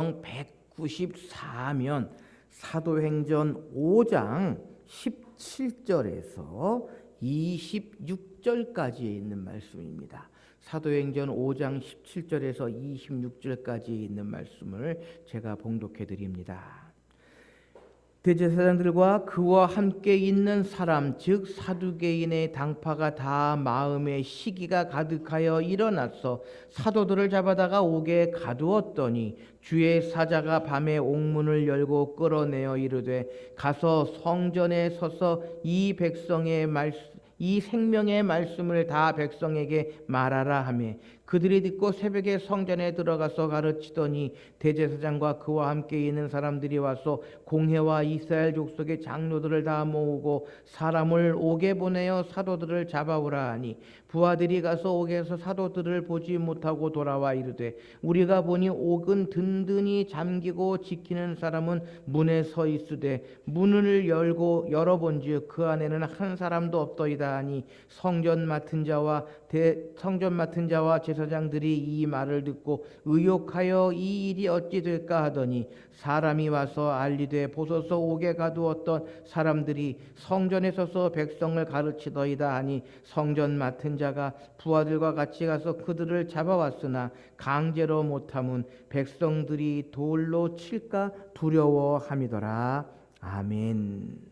194면 사도행전 5장 17절에서 26절까지에 있는 말씀입니다. 사도행전 5장 17절에서 26절까지에 있는 말씀을 제가 봉독해 드립니다. 대제사장들과 그와 함께 있는 사람 즉 사두개인의 당파가 다 마음에 시기가 가득하여 일어나서 사도들을 잡아다가 옥에 가두었더니 주의 사자가 밤에 옥문을 열고 끌어내어 이르되 가서 성전에 서서 이 생명의 말씀을 다 백성에게 말하라 하며 그들이 듣고 새벽에 성전에 들어가서 가르치더니 대제사장과 그와 함께 있는 사람들이 와서 공회와 이스라엘 족속의 장로들을 다 모으고 사람을 옥에 보내어 사도들을 잡아오라 하니 부하들이 가서 옥에서 사도들을 보지 못하고 돌아와 이르되 우리가 보니 옥은 든든히 잠기고 지키는 사람은 문에 서 있으되 문을 열어본즉 그 안에는 한 사람도 없더이다 하니 성전 맡은 자와 제사장들이 이 말을 듣고 의혹하여 이 일이 어찌 될까 하더니 사람이 와서 알리되 보소서 옥에 가두었던 사람들이 성전에 서서 백성을 가르치더이다 하니 성전 맡은 자가 부하들과 같이 가서 그들을 잡아왔으나 강제로 못함은 백성들이 돌로 칠까 두려워함이더라. 아멘.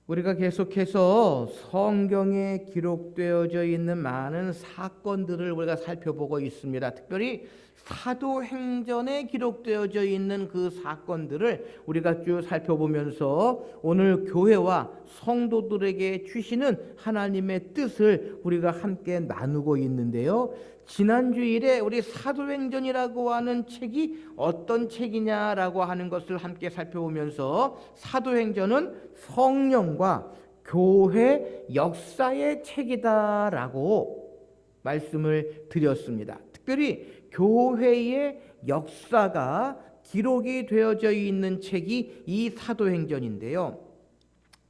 우리가 계속해서 성경에 기록되어져 있는 많은 사건들을 우리가 살펴보고 있습니다. 특별히 사도행전에 기록되어져 있는 그 사건들을 우리가 쭉 살펴보면서 오늘 교회와 성도들에게 주시는 하나님의 뜻을 우리가 함께 나누고 있는데요. 지난주일에 우리 사도행전이라고 하는 책이 어떤 책이냐라고 하는 것을 함께 살펴보면서 사도행전은 성령과 교회 역사의 책이다라고 말씀을 드렸습니다. 특별히 교회의 역사가 기록이 되어져 있는 책이 이 사도행전인데요.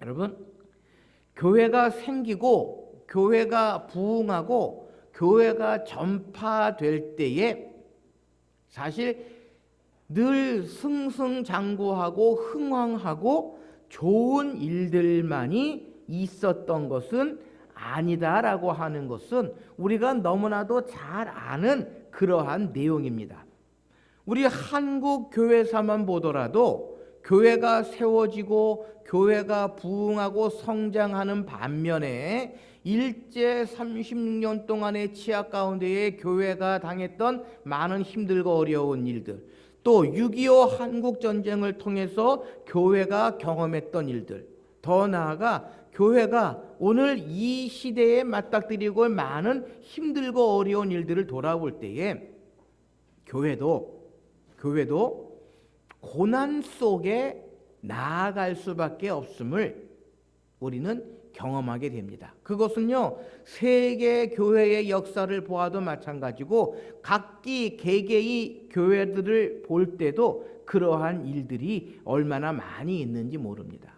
여러분, 교회가 생기고 교회가 부흥하고 교회가 전파될 때에 사실 늘 승승장구하고 흥왕하고 좋은 일들만이 있었던 것은 아니다라고 하는 것은 우리가 너무나도 잘 아는 그러한 내용입니다. 우리 한국 교회사만 보더라도 교회가 세워지고 교회가 부흥하고 성장하는 반면에 일제 36년 동안의 치하 가운데에 교회가 당했던 많은 힘들고 어려운 일들, 또 6.25 한국전쟁을 통해서 교회가 경험했던 일들, 더 나아가 교회가 오늘 이 시대에 맞닥뜨리고 많은 힘들고 어려운 일들을 돌아볼 때에 교회도 고난 속에 나아갈 수밖에 없음을 우리는 경험하게 됩니다. 그것은요, 세계 교회의 역사를 보아도 마찬가지고 각기 개개의 교회들을 볼 때도 그러한 일들이 얼마나 많이 있는지 모릅니다.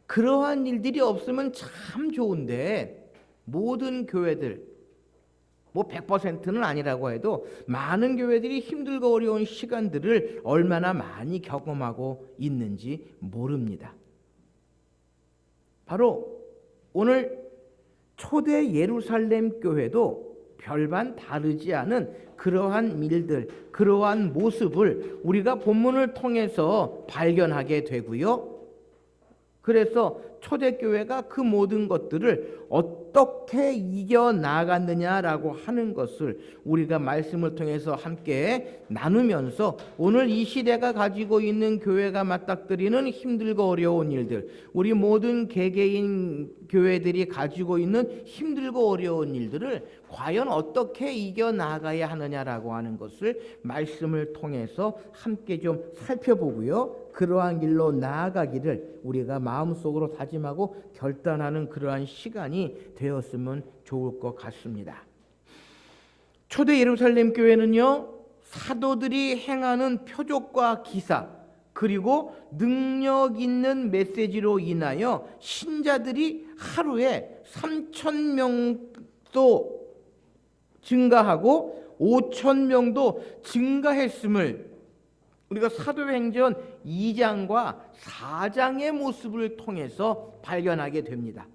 그러한 일들이 없으면 참 좋은데 모든 교회들, 100%는 아니라고 해도 많은 교회들이 힘들고 어려운 시간들을 얼마나 많이 경험하고 있는지 모릅니다. 바로 오늘 초대 예루살렘 교회도 별반 다르지 않은 그러한 일들, 그러한 모습을 우리가 본문을 통해서 발견하게 되고요. 그래서 초대교회가 그 모든 것들을 어떻게 이겨나갔느냐라고 하는 것을 우리가 말씀을 통해서 함께 나누면서 오늘 이 시대가 가지고 있는 교회가 맞닥뜨리는 힘들고 어려운 일들, 우리 모든 개개인 교회들이 가지고 있는 힘들고 어려운 일들을 과연 어떻게 이겨나가야 하느냐라고 하는 것을 말씀을 통해서 함께 좀 살펴보고요. 그러한 길로 나아가기를 우리가 마음속으로 다짐하고 결단하는 그러한 시간이 되었으면 좋을 것 같습니다. 초대 예루살렘 교회는요, 사도들이 행하는 표적과 기사 그리고 능력 있는 메시지로 인하여 신자들이 하루에 3,000명도 증가하고 5천 명도 증가했음을 우리가 사도행전 2장과 4장의 모습을 통해서 발견하게 됩니다.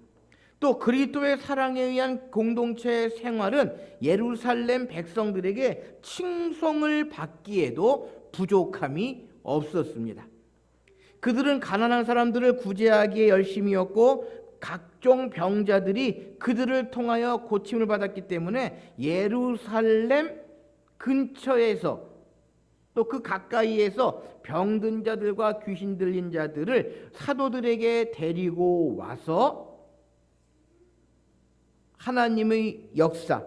또 그리스도의 사랑에 의한 공동체의 생활은 예루살렘 백성들에게 칭송을 받기에도 부족함이 없었습니다. 그들은 가난한 사람들을 구제하기에 열심이었고 각종 병자들이 그들을 통하여 고침을 받았기 때문에 예루살렘 근처에서 또 그 가까이에서 병든 자들과 귀신 들린 자들을 사도들에게 데리고 와서 하나님의 역사,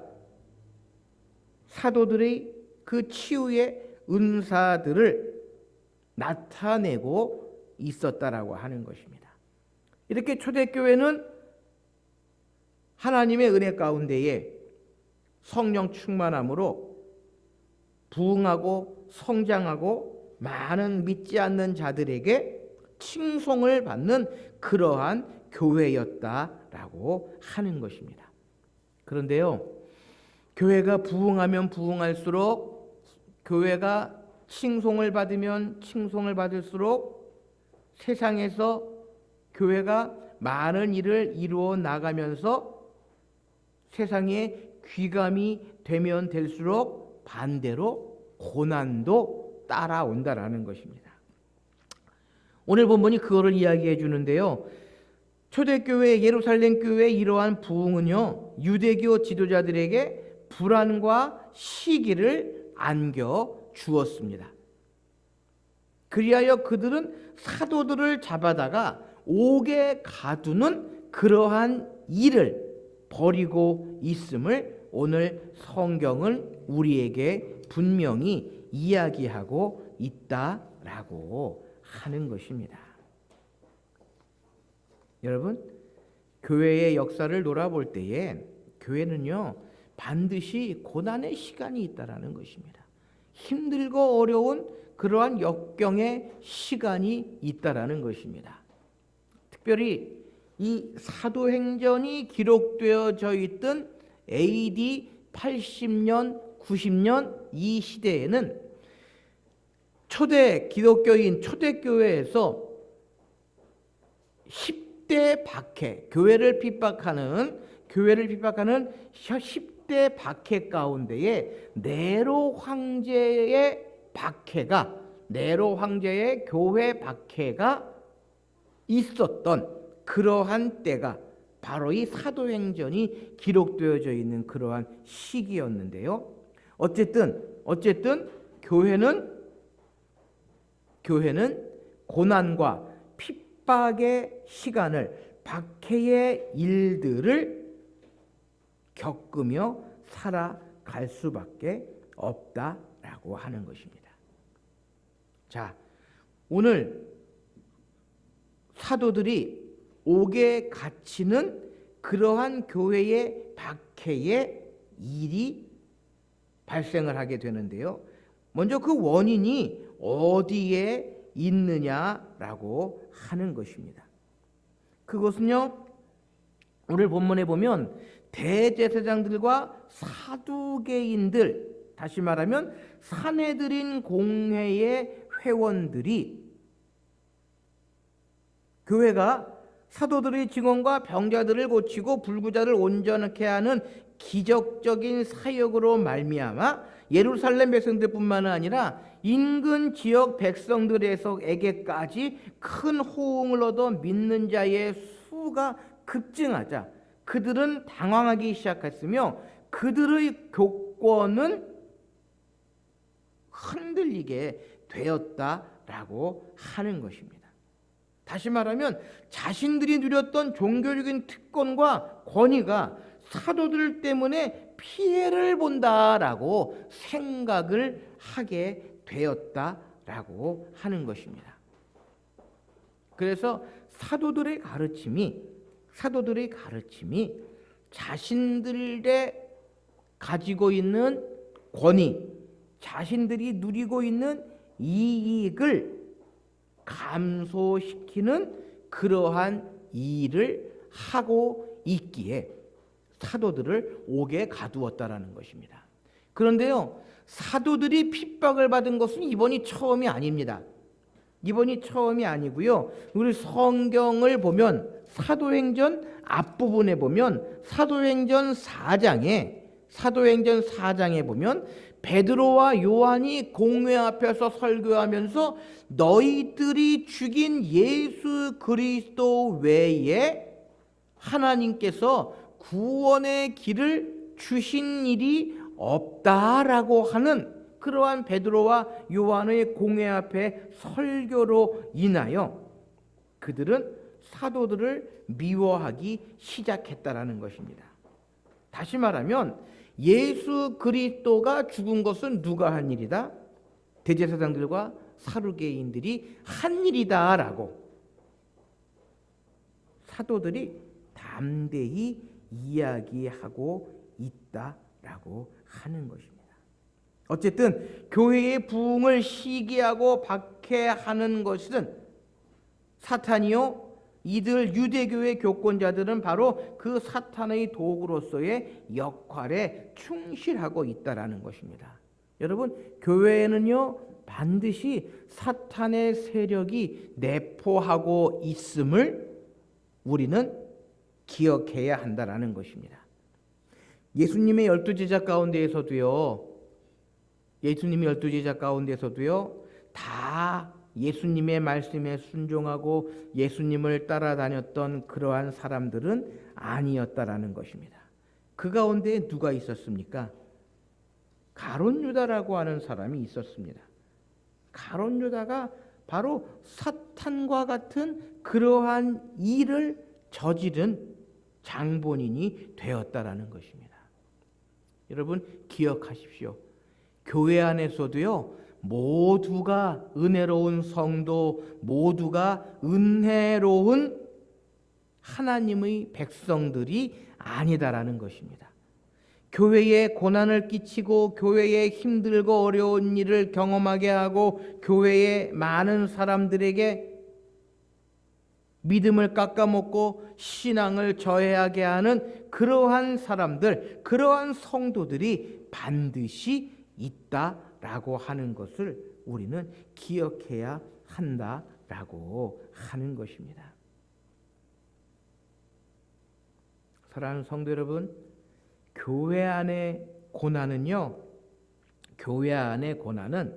사도들의 그 치유의 은사들을 나타내고 있었다라고 하는 것입니다. 이렇게 초대교회는 하나님의 은혜 가운데에 성령 충만함으로 부흥하고 성장하고 많은 믿지 않는 자들에게 칭송을 받는 그러한 교회였다라고 하는 것입니다. 그런데요, 교회가 부흥하면 부흥할수록, 교회가 칭송을 받으면 칭송을 받을수록 세상에서 교회가 많은 일을 이루어 나가면서 세상에 귀감이 되면 될수록 반대로 고난도 따라온다라는 것입니다. 오늘 본문이 그거를 이야기해 주는데요. 초대교회 예루살렘 교회의 이러한 부흥은요, 유대교 지도자들에게 불안과 시기를 안겨 주었습니다. 그리하여 그들은 사도들을 잡아다가 옥에 가두는 그러한 일을 벌이고 있음을 오늘 성경은 우리에게 분명히 이야기하고 있다라고 하는 것입니다. 여러분, 교회의 역사를 돌아볼 때에 교회는요, 반드시 고난의 시간이 있다라는 것입니다. 힘들고 어려운 그러한 역경의 시간이 있다라는 것입니다. 특별히 이 사도행전이 기록되어져 있던 AD 80년, 90년 이 시대에는 초대 기독교인 초대교회에서 10대 박해, 교회를 핍박하는 10대 박해 가운데에 네로 황제의 교회 박해가 있었던 그러한 때가 바로 이 사도행전이 기록되어져 있는 그러한 시기였는데요. 어쨌든 교회는 고난과 핍박의 시간을, 박해의 일들을 겪으며 살아갈 수밖에 없다라고 하는 것입니다. 자, 오늘 사도들이 옥에 갇히는 그러한 교회의 박해의 일이 발생을 하게 되는데요. 먼저 그 원인이 어디에 있느냐라고 하는 것입니다. 그것은요, 오늘 본문에 보면 대제사장들과 사두개인들, 다시 말하면 산헤드린 공회의 회원들이 교회가 사도들의 증언과 병자들을 고치고 불구자를 온전하게 하는 기적적인 사역으로 말미암아 예루살렘 백성들뿐만 아니라 인근 지역 백성들에게까지 큰 호응을 얻어 믿는 자의 수가 급증하자 그들은 당황하기 시작했으며 그들의 교권은 흔들리게 되었다라고 하는 것입니다. 다시 말하면 자신들이 누렸던 종교적인 특권과 권위가 사도들 때문에 피해를 본다라고 생각을 하게 되었다라고 하는 것입니다. 그래서 사도들의 가르침이 자신들의 가지고 있는 권위, 자신들이 누리고 있는 이익을 감소시키는 그러한 일을 하고 있기에 사도들을 옥에 가두었다라는 것입니다. 그런데요, 사도들이 핍박을 받은 것은 이번이 처음이 아닙니다. 이번이 처음이 아니고요. 우리 성경을 보면 사도행전 앞부분에 보면 사도행전 4장에 보면 베드로와 요한이 공회 앞에서 설교하면서 너희들이 죽인 예수 그리스도 외에 하나님께서 구원의 길을 주신 일이 없다라고 하는 그러한 베드로와 요한의 공회 앞에 설교로 인하여 그들은 사도들을 미워하기 시작했다라는 것입니다. 다시 말하면 예수 그리스도가 죽은 것은 누가 한 일이다? 대제사장들과 사두개인들이 한 일이다라고 사도들이 담대히 이야기하고 있다라고 하는 것입니다. 어쨌든 교회의 부흥을 시기하고 박해하는 것은 사탄이요, 이들 유대교의 교권자들은 바로 그 사탄의 도구로서의 역할에 충실하고 있다라는 것입니다. 여러분, 교회에는요 반드시 사탄의 세력이 내포하고 있음을 우리는 기억해야 한다라는 것입니다. 예수님의 12제자 가운데에서도요 다 예수님의 말씀에 순종하고 예수님을 따라다녔던 그러한 사람들은 아니었다라는 것입니다. 그 가운데 누가 있었습니까? 가룟 유다라고 하는 사람이 있었습니다. 가룟 유다가 바로 사탄과 같은 그러한 일을 저지른 장본인이 되었다라는 것입니다. 여러분 기억하십시오. 교회 안에서도요 모두가 은혜로운 성도, 모두가 은혜로운 하나님의 백성들이 아니다라는 것입니다. 교회에 고난을 끼치고 교회에 힘들고 어려운 일을 경험하게 하고 교회의 많은 사람들에게 믿음을 깎아먹고 신앙을 저해하게 하는 그러한 사람들, 그러한 성도들이 반드시 있다라고 하는 것을 우리는 기억해야 한다라고 하는 것입니다. 사랑하는 성도 여러분, 교회 안의 고난은요, 교회 안의 고난은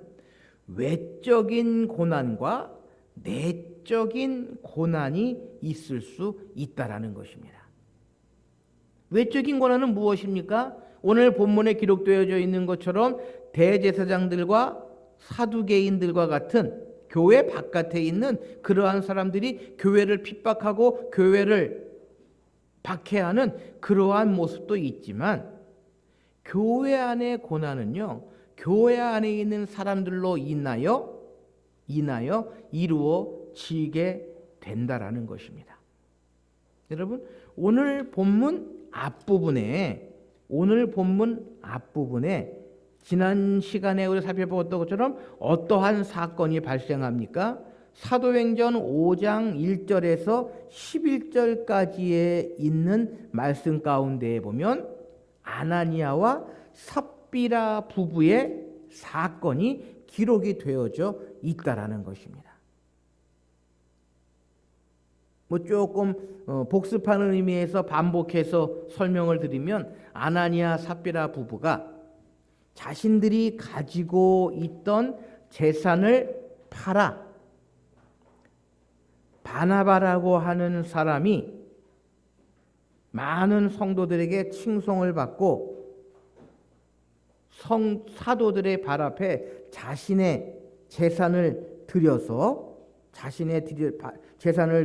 외적인 고난과 내적인 고난이 있을 수 있다라는 것입니다. 외적인 고난은 무엇입니까? 오늘 본문에 기록되어져 있는 것처럼 대제사장들과 사두개인들과 같은 교회 바깥에 있는 그러한 사람들이 교회를 핍박하고 교회를 박해하는 그러한 모습도 있지만, 교회 안의 고난은요 교회 안에 있는 사람들로 인하여 이루어지게 된다라는 것입니다. 여러분, 오늘 본문 앞부분에 지난 시간에 우리 살펴보았던 것처럼 어떠한 사건이 발생합니까? 사도행전 5장 1절에서 11절까지에 있는 말씀 가운데에 보면 아나니아와 삽비라 부부의 사건이 기록이 되어져 있다라는 것입니다. 조금 복습하는 의미에서 반복해서 설명을 드리면, 아나니아 삽비라 부부가 자신들이 가지고 있던 재산을 팔아 바나바라고 하는 사람이 많은 성도들에게 칭송을 받고 사도들의 발 앞에 자신의 재산을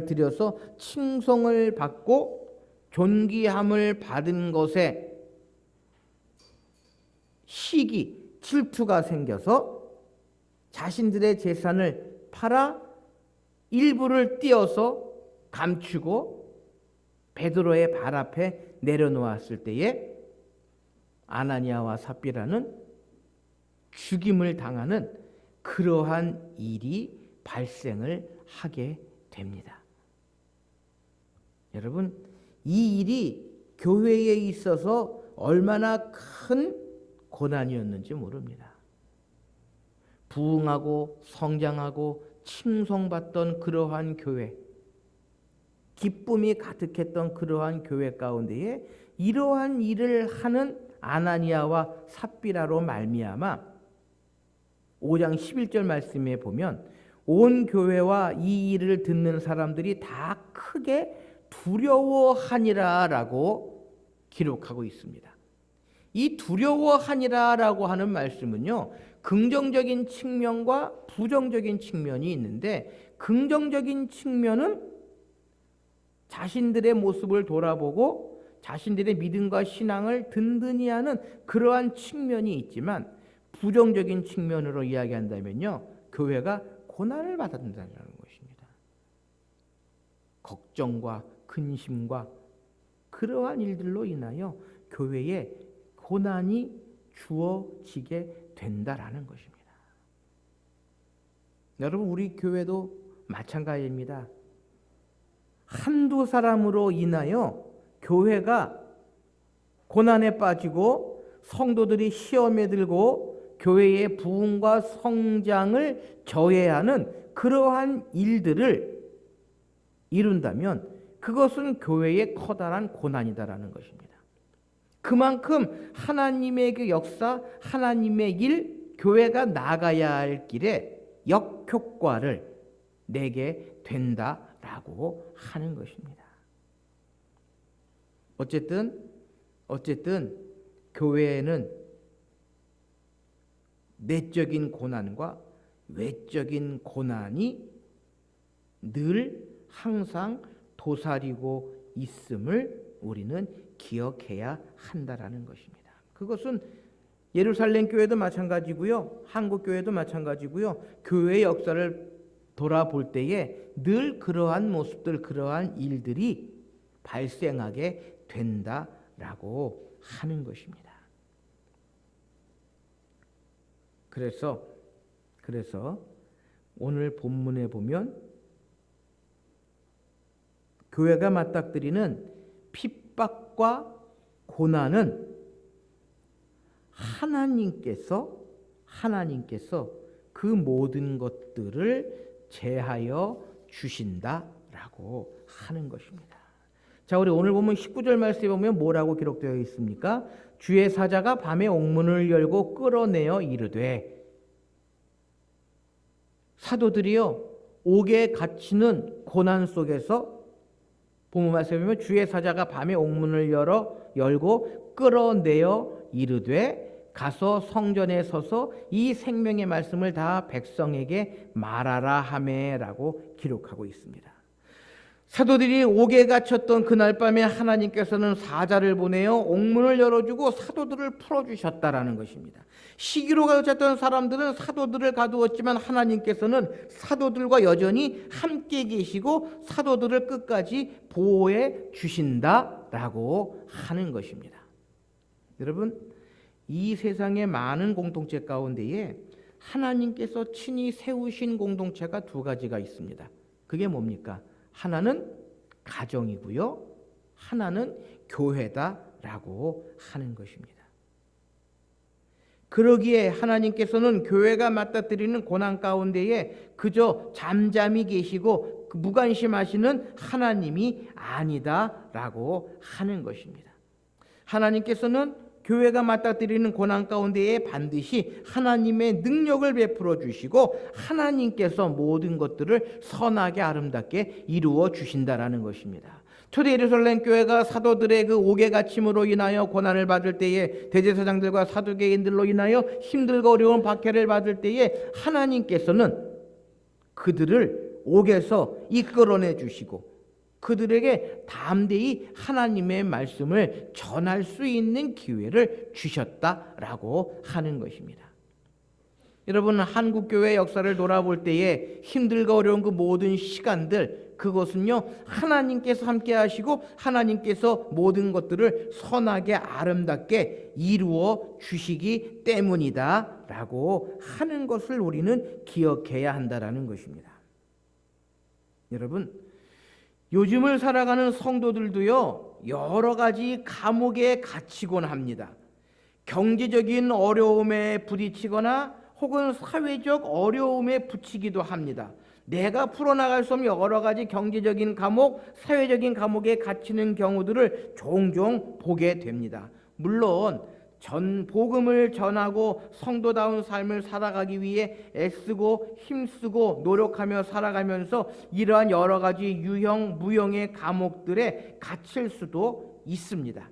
드려서 칭송을 받고 존귀함을 받은 것에 시기, 질투가 생겨서 자신들의 재산을 팔아 일부를 띄어서 감추고 베드로의 발 앞에 내려놓았을 때에 아나니아와 삽비라는 죽임을 당하는 그러한 일이 발생을 하게 됩니다. 여러분, 이 일이 교회에 있어서 얼마나 큰 고난이었는지 모릅니다. 부흥하고 성장하고 칭송받던 그러한 교회, 기쁨이 가득했던 그러한 교회 가운데에 이러한 일을 하는 아나니아와 삽비라로 말미암아 5장 11절 말씀에 보면 온 교회와 이 일을 듣는 사람들이 다 크게 두려워하니라 라고 기록하고 있습니다. 이 두려워하니라 라고 하는 말씀은요, 긍정적인 측면과 부정적인 측면이 있는데, 긍정적인 측면은 자신들의 모습을 돌아보고 자신들의 믿음과 신앙을 든든히 하는 그러한 측면이 있지만, 부정적인 측면으로 이야기한다면요, 교회가 고난을 받는다는 것입니다. 걱정과 근심과 그러한 일들로 인하여 교회에 고난이 주어지게 된다라는 것입니다. 여러분, 우리 교회도 마찬가지입니다. 한두 사람으로 인하여 교회가 고난에 빠지고 성도들이 시험에 들고 교회의 부흥과 성장을 저해하는 그러한 일들을 이룬다면 그것은 교회의 커다란 고난이다라는 것입니다. 그만큼 하나님의 그 역사, 하나님의 일, 교회가 나가야 할 길에 역효과를 내게 된다라고 하는 것입니다. 어쨌든 교회에는 내적인 고난과 외적인 고난이 늘 항상 도사리고 있음을 우리는 기억해야 한다라는 것입니다. 그것은 예루살렘 교회도 마찬가지고요, 한국 교회도 마찬가지고요, 교회의 역사를 돌아볼 때에 늘 그러한 모습들, 그러한 일들이 발생하게 된다라고 하는 것입니다. 그래서 오늘 본문에 보면 교회가 맞닥뜨리는 핍박과 고난은 하나님께서 그 모든 것들을 제하여 주신다라고 하는 것입니다. 자, 우리 오늘 보면 19절 말씀에 보면 뭐라고 기록되어 있습니까? 주의 사자가 밤에 옥문을 열고 끌어내어 이르되, 사도들이요 옥에 갇히는 고난 속에서 본문 말씀에 보면 주의 사자가 밤에 옥문을 열고 끌어내어 이르되 가서 성전에 서서 이 생명의 말씀을 다 백성에게 말하라 하매라고 기록하고 있습니다. 사도들이 옥에 갇혔던 그날 밤에 하나님께서는 사자를 보내어 옥문을 열어주고 사도들을 풀어주셨다라는 것입니다. 시기로 갇혔던 사람들은 사도들을 가두었지만 하나님께서는 사도들과 여전히 함께 계시고 사도들을 끝까지 보호해 주신다라고 하는 것입니다. 여러분, 이 세상의 많은 공동체 가운데에 하나님께서 친히 세우신 공동체가 두 가지가 있습니다. 그게 뭡니까? 하나는 가정이고요, 하나는 교회다라고 하는 것입니다. 그러기에 하나님께서는 교회가 맞닥뜨리는 고난 가운데에 그저 잠잠히 계시고 무관심하시는 하나님이 아니다라고 하는 것입니다. 하나님께서는 교회가 맞닥뜨리는 고난 가운데에 반드시 하나님의 능력을 베풀어 주시고 하나님께서 모든 것들을 선하게 아름답게 이루어 주신다라는 것입니다. 초대 예루살렘 교회가 사도들의 그 옥에 갇힘으로 인하여 고난을 받을 때에, 대제사장들과 사두개인들로 인하여 힘들고 어려운 박해를 받을 때에 하나님께서는 그들을 옥에서 이끌어내 주시고 그들에게 담대히 하나님의 말씀을 전할 수 있는 기회를 주셨다라고 하는 것입니다. 여러분, 한국교회 역사를 돌아볼 때에 힘들고 어려운 그 모든 시간들, 그것은요 하나님께서 함께 하시고 하나님께서 모든 것들을 선하게 아름답게 이루어 주시기 때문이다 라고 하는 것을 우리는 기억해야 한다라는 것입니다. 여러분, 요즘을 살아가는 성도들도요 여러 가지 감옥에 갇히곤 합니다. 경제적인 어려움에 부딪히거나 혹은 사회적 어려움에 부치기도 합니다. 내가 풀어나갈 수 없는 여러 가지 경제적인 감옥, 사회적인 감옥에 갇히는 경우들을 종종 보게 됩니다. 물론 복음을 전하고 성도다운 삶을 살아가기 위해 애쓰고 힘쓰고 노력하며 살아가면서 이러한 여러 가지 유형, 무형의 감옥들에 갇힐 수도 있습니다.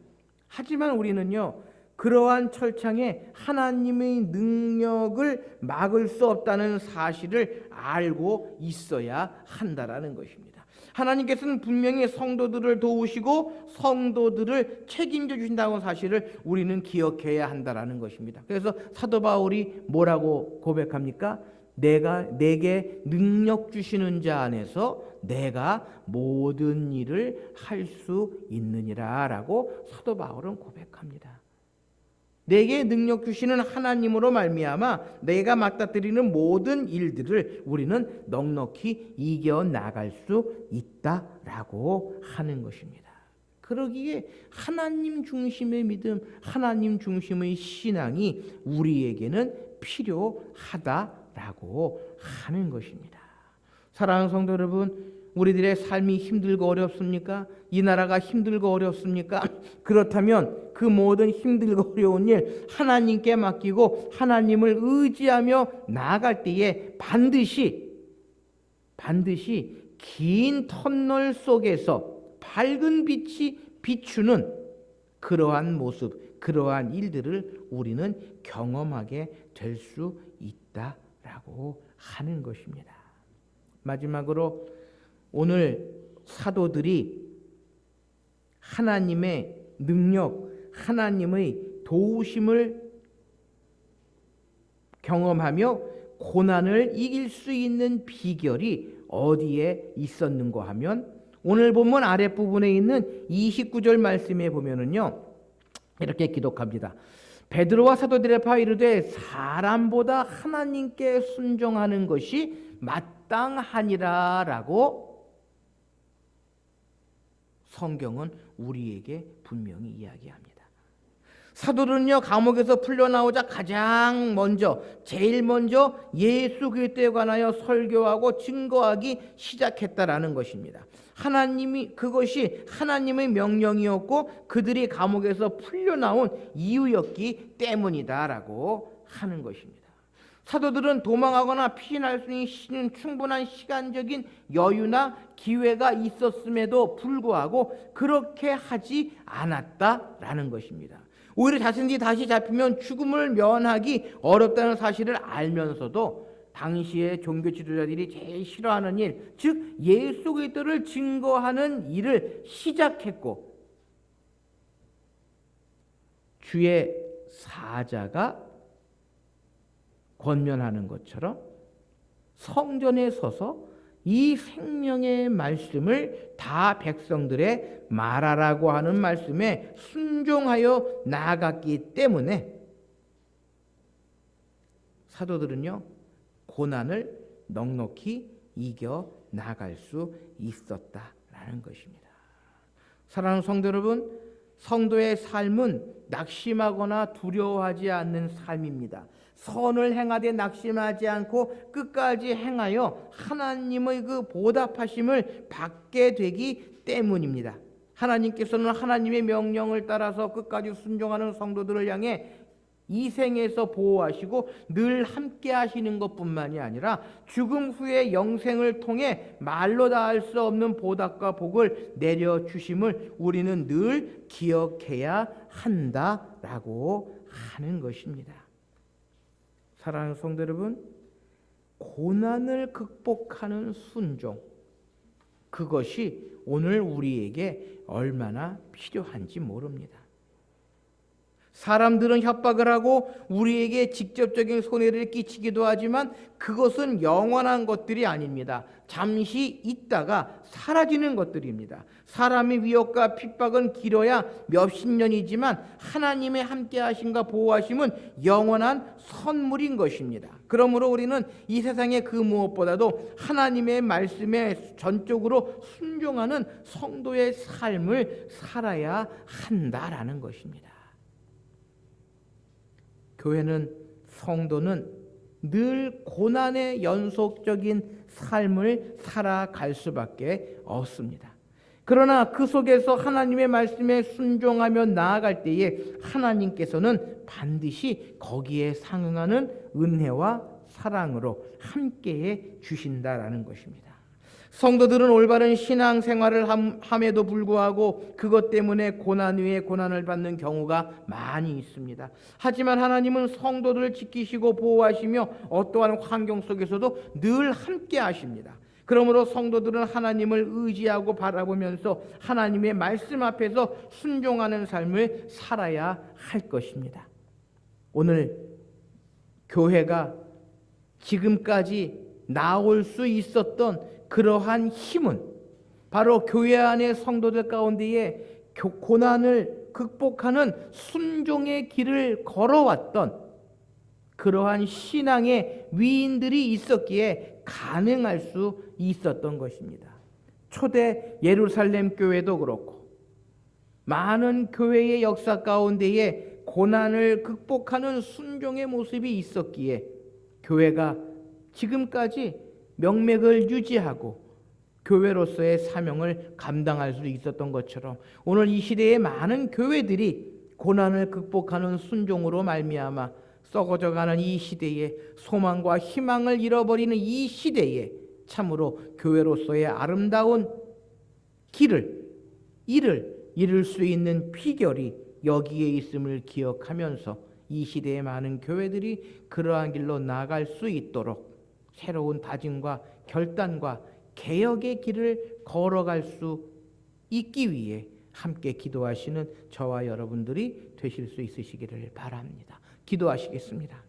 하지만 우리는요, 그러한 철창에 하나님의 능력을 막을 수 없다는 사실을 알고 있어야 한다라는 것입니다. 하나님께서는 분명히 성도들을 도우시고 성도들을 책임져 주신다는 사실을 우리는 기억해야 한다라는 것입니다. 그래서 사도 바울이 뭐라고 고백합니까? 내게 능력 주시는 자 안에서 내가 모든 일을 할 수 있느니라 라고 사도 바울은 고백합니다. 내게 능력 주시는 하나님으로 말미암아 내가 맡아드리는 모든 일들을 우리는 넉넉히 이겨나갈 수 있다라고 하는 것입니다. 그러기에 하나님 중심의 믿음, 하나님 중심의 신앙이 우리에게는 필요하다라고 하는 것입니다. 사랑하는 성도 여러분, 우리들의 삶이 힘들고 어렵습니까? 이 나라가 힘들고 어렵습니까? 그렇다면 그 모든 힘들고 어려운 일 하나님께 맡기고 하나님을 의지하며 나아갈 때에 반드시 긴 터널 속에서 밝은 빛이 비추는 그러한 모습, 그러한 일들을 우리는 경험하게 될 수 있다라고 하는 것입니다. 마지막으로 오늘 사도들이 하나님의 능력, 하나님의 도우심을 경험하며 고난을 이길 수 있는 비결이 어디에 있었는가 하면 오늘 본문 아랫부분에 있는 29절 말씀에 보면은요, 이렇게 기록합니다. 베드로와 사도들의 바 이르되 사람보다 하나님께 순종하는 것이 마땅하니라라고 성경은 우리에게 분명히 이야기합니다. 사도들은요, 감옥에서 풀려나오자 제일 먼저 예수 그리스도에 관하여 설교하고 증거하기 시작했다라는 것입니다. 그것이 하나님의 명령이었고 그들이 감옥에서 풀려나온 이유였기 때문이다라고 하는 것입니다. 사도들은 도망하거나 피신할 수 있는 충분한 시간적인 여유나 기회가 있었음에도 불구하고 그렇게 하지 않았다라는 것입니다. 오히려 자신들이 다시 잡히면 죽음을 면하기 어렵다는 사실을 알면서도 당시의 종교 지도자들이 제일 싫어하는 일, 즉 예수 그리스도를 증거하는 일을 시작했고 주의 사자가 권면하는 것처럼 성전에 서서 이 생명의 말씀을 다 백성들의 말하라고 하는 말씀에 순종하여 나아갔기 때문에 사도들은요, 고난을 넉넉히 이겨 나갈 수 있었다라는 것입니다. 사랑하는 성도 여러분, 성도의 삶은 낙심하거나 두려워하지 않는 삶입니다. 선을 행하되 낙심하지 않고 끝까지 행하여 하나님의 그 보답하심을 받게 되기 때문입니다. 하나님께서는 하나님의 명령을 따라서 끝까지 순종하는 성도들을 향해 이 생에서 보호하시고 늘 함께 하시는 것뿐만이 아니라 죽음 후의 영생을 통해 말로 다 할 수 없는 보답과 복을 내려주심을 우리는 늘 기억해야 한다라고 하는 것입니다. 사랑하는 성도 여러분, 고난을 극복하는 순종, 그것이 오늘 우리에게 얼마나 필요한지 모릅니다. 사람들은 협박을 하고 우리에게 직접적인 손해를 끼치기도 하지만 그것은 영원한 것들이 아닙니다. 잠시 있다가 사라지는 것들입니다. 사람의 위협과 핍박은 길어야 몇십 년이지만 하나님의 함께하심과 보호하심은 영원한 선물인 것입니다. 그러므로 우리는 이 세상의 그 무엇보다도 하나님의 말씀에 전적으로 순종하는 성도의 삶을 살아야 한다라는 것입니다. 교회는, 성도는 늘 고난의 연속적인 삶을 살아갈 수밖에 없습니다. 그러나 그 속에서 하나님의 말씀에 순종하며 나아갈 때에 하나님께서는 반드시 거기에 상응하는 은혜와 사랑으로 함께해 주신다라는 것입니다. 성도들은 올바른 신앙생활을 함에도 불구하고 그것 때문에 고난 위에 고난을 받는 경우가 많이 있습니다. 하지만 하나님은 성도들을 지키시고 보호하시며 어떠한 환경 속에서도 늘 함께 하십니다. 그러므로 성도들은 하나님을 의지하고 바라보면서 하나님의 말씀 앞에서 순종하는 삶을 살아야 할 것입니다. 오늘 교회가 지금까지 나올 수 있었던 그러한 힘은 바로 교회 안의 성도들 가운데에 고난을 극복하는 순종의 길을 걸어왔던 그러한 신앙의 위인들이 있었기에 가능할 수 있었던 것입니다. 초대 예루살렘 교회도 그렇고 많은 교회의 역사 가운데에 고난을 극복하는 순종의 모습이 있었기에 교회가 지금까지 명맥을 유지하고 교회로서의 사명을 감당할 수 있었던 것처럼 오늘 이 시대의 많은 교회들이 고난을 극복하는 순종으로 말미암아 썩어져가는 이 시대에 소망과 희망을 잃어버리는 이 시대에 참으로 교회로서의 아름다운 일을 이룰 수 있는 비결이 여기에 있음을 기억하면서 이 시대의 많은 교회들이 그러한 길로 나아갈 수 있도록 새로운 다짐과 결단과 개혁의 길을 걸어갈 수 있기 위해 함께 기도하시는 저와 여러분들이 되실 수 있으시기를 바랍니다. 기도하시겠습니다.